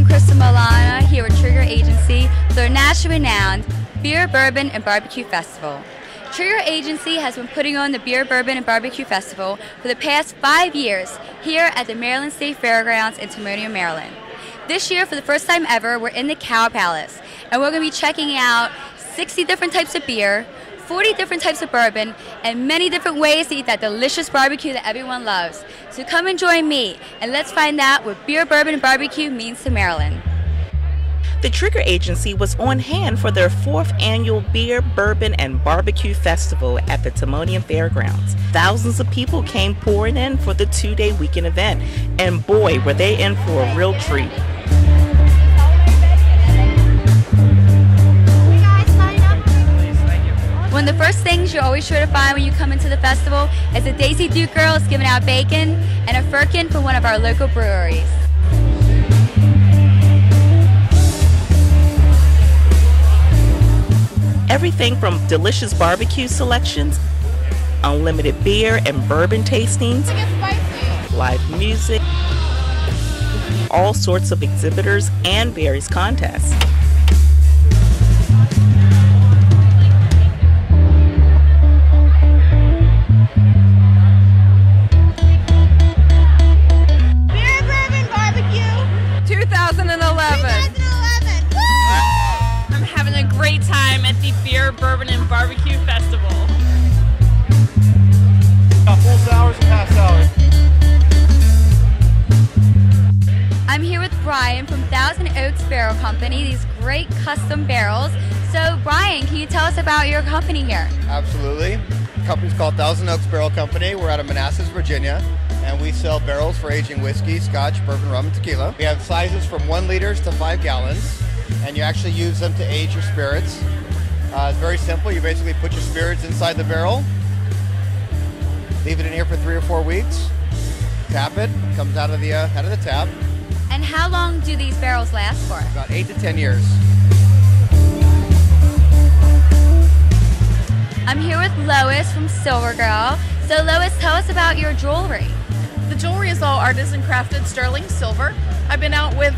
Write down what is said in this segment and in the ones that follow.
I'm Crystal Milano here with Trigger Agency for their nationally renowned Beer, Bourbon, and Barbecue Festival. Trigger Agency has been putting on the Beer, Bourbon, and Barbecue Festival for the past 5 years here at the Maryland State Fairgrounds in Timonium, Maryland. This year, for the first time ever, we're in the Cow Palace, and we're going to be checking out 60 different types of beer, 40 different types of bourbon, and many different ways to eat that delicious barbecue that everyone loves. So come and join me, and let's find out what Beer, Bourbon, and Barbecue means to Maryland. The Trigger Agency was on hand for their 4th annual Beer, Bourbon, and Barbecue Festival at the Timonium Fairgrounds. Thousands of people came pouring in for the 2-day weekend event, and boy, were they in for a real treat. One of the first things you're always sure to find when you come into the festival is the Daisy Duke girls giving out bacon and a firkin from one of our local breweries. Everything from delicious barbecue selections, unlimited beer and bourbon tastings, live music, all sorts of exhibitors, and various contests. Great time at the Beer, Bourbon, and Barbecue Festival. Got full sours and half sours. I'm here with Brian from Thousand Oaks Barrel Company, these great custom barrels. So Brian, can you tell us about your company here? Absolutely. The company's called Thousand Oaks Barrel Company. We're out of Manassas, Virginia, and we sell barrels for aging whiskey, scotch, bourbon, rum, and tequila. We have sizes from 1 liters to 5 gallons. And you actually use them to age your spirits. It's very simple. You basically put your spirits inside the barrel, leave it in here for 3 or 4 weeks, tap it, comes out of the tap. And how long do these barrels last for? About 8 to 10 years. I'm here with Lois from Silver Girl. So Lois, tell us about your jewelry. The jewelry is all artisan crafted sterling silver. I've been out with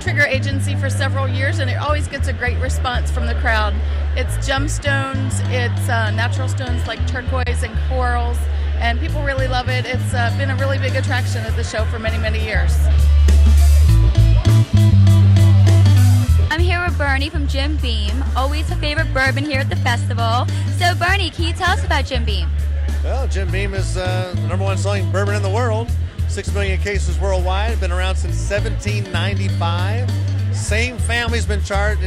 Trigger Agency for several years, and it always gets a great response from the crowd. It's gemstones, it's natural stones like turquoise and corals, and people really love it. It's been a really big attraction at the show for many, many years. I'm here with Bernie from Jim Beam, always a favorite bourbon here at the festival. So Bernie, can you tell us about Jim Beam? Well, Jim Beam is the #1 selling bourbon in the world. 6 million cases worldwide, been around since 1795. Same family's been in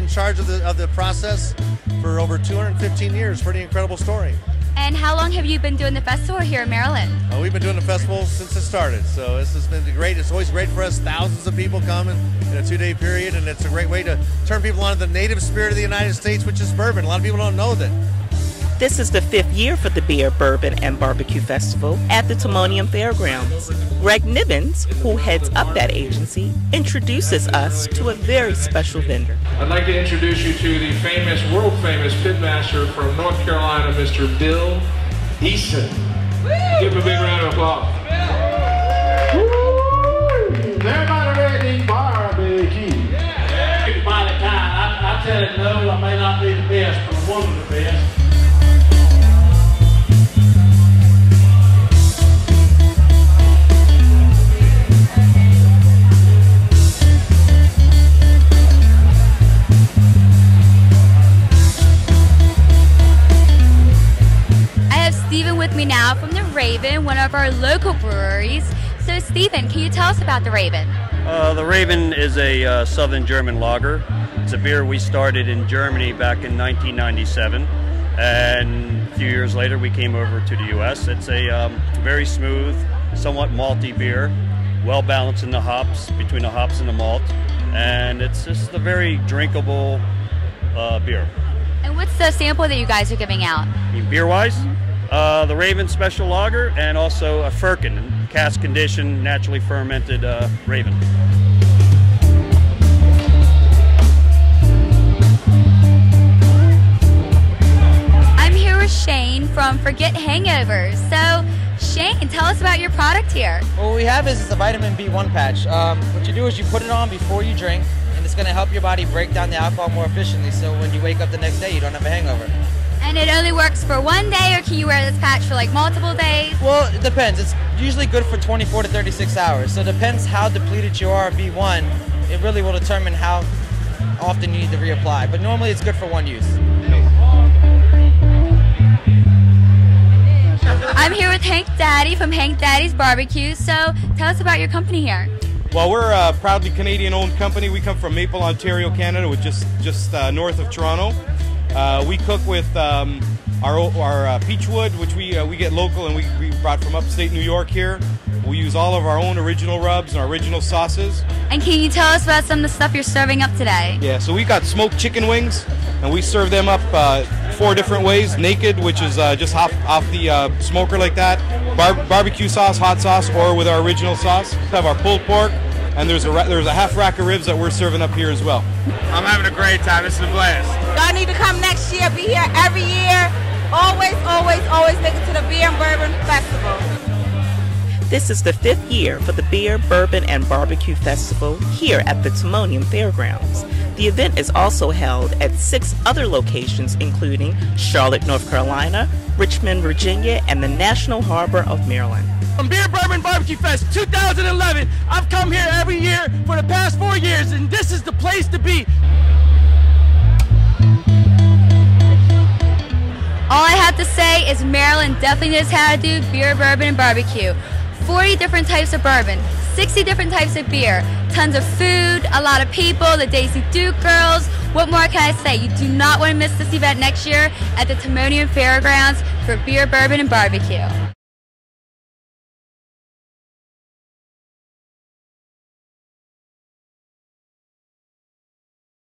charge of the process for over 215 years. Pretty incredible story. And how long have you been doing the festival here in Maryland? We've been doing the festival since it started, so this has been great. It's always great for us. Thousands of people coming in a 2-day period, and it's a great way to turn people on to the native spirit of the United States, which is bourbon. A lot of people don't know that. This is the 5th year for the Beer, Bourbon, and Barbecue Festival at the Timonium Fairgrounds. Greg Nibbins, who heads up that agency, introduces us to a very special vendor. I'd like to introduce you to the famous, world-famous pitmaster from North Carolina, Mr. Bill Easton. Give him a big round of applause. Everybody ready to eat barbecue? Yeah. By the time I tell it no, I may not be the best, but one of the best. Stephen with me now from the Raven, one of our local breweries. So Stephen, can you tell us about the Raven? The Raven is a Southern German lager. It's a beer we started in Germany back in 1997, and a few years later we came over to the U.S. It's a very smooth, somewhat malty beer, well balanced in the hops, between the hops and the malt, and it's just a very drinkable beer. And what's the sample that you guys are giving out? Beer-wise? The Raven Special Lager, and also a firkin, cask conditioned, naturally fermented Raven. I'm here with Shane from Forget Hangovers. So Shane, tell us about your product here? Well, what we have is a vitamin B1 patch. What you do is you put it on before you drink, and it's going to help your body break down the alcohol more efficiently, so when you wake up the next day, you don't have a hangover. And it only works for one day, or can you wear this patch for like multiple days? Well, it depends. It's usually good for 24 to 36 hours, so it depends how depleted you are of B1. It really will determine how often you need to reapply, but normally it's good for one use. I'm here with Hank Daddy from Hank Daddy's BBQ. So tell us about your company here. Well, we're a proudly Canadian-owned company. We come from Maple, Ontario, Canada, which is just north of Toronto. We cook with our peachwood, which we get local, and we brought from upstate New York here. We use all of our own original rubs and our original sauces. And can you tell us about some of the stuff you're serving up today? Yeah, so we got smoked chicken wings, and we serve them up 4 different ways. Naked, which is just off the smoker like that. Barbecue sauce, hot sauce, or with our original sauce. We have our pulled pork, and there's a half rack of ribs that we're serving up here as well. I'm having a great time. This is a blast. Y'all need to come next year. Be here every year. Always, always, always make it to the Beer and Bourbon Festival. This is the 5th year for the Beer, Bourbon, and Barbecue Festival here at the Timonium Fairgrounds. The event is also held at 6 other locations, including Charlotte, North Carolina, Richmond, Virginia, and the National Harbor of Maryland. From Beer, Bourbon, Barbecue Fest 2011, I've come here every year for the past 4 years, and this is the place to be. All I have to say is Maryland definitely knows how to do beer, bourbon, and barbecue. 40 different types of bourbon, 60 different types of beer, tons of food, a lot of people, the Daisy Duke girls. What more can I say? You do not want to miss this event next year at the Timonium Fairgrounds for Beer, Bourbon, and Barbecue.